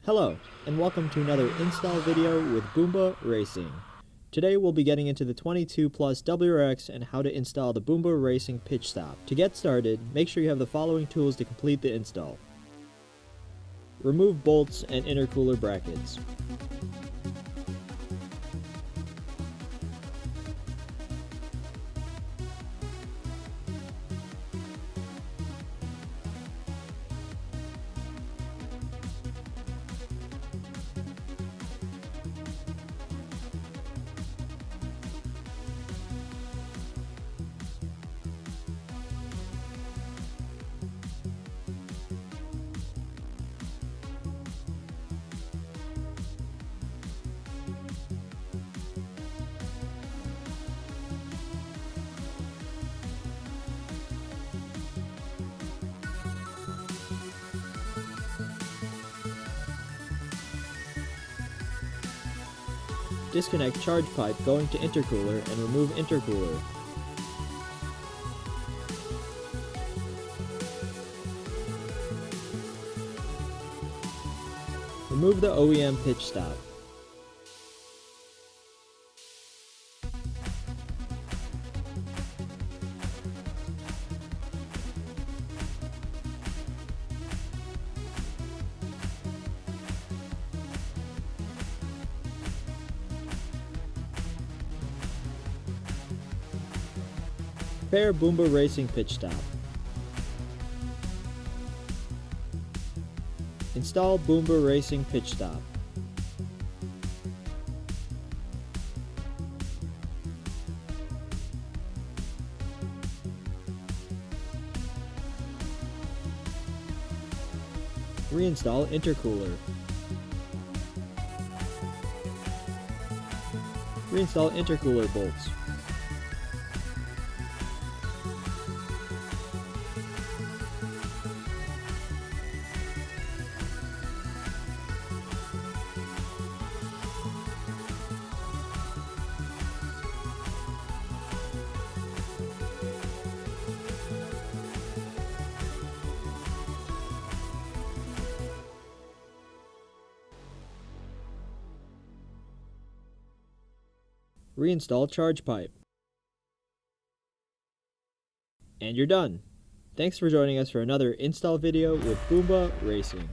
Hello, and welcome to another install video with Boomba Racing. Today we'll be getting into the 22 Plus WRX and how to install the Boomba Racing pitch stop. To get started, make sure you have the following tools to complete the install. Remove bolts and intercooler brackets. Disconnect charge pipe going to intercooler and remove intercooler. Remove the OEM pitch stop. Pair Boomba Racing pitch stop. Install Boomba Racing pitch stop. Reinstall intercooler. Reinstall intercooler bolts. Reinstall charge pipe. And you're done. Thanks for joining us for another install video with Boomba Racing.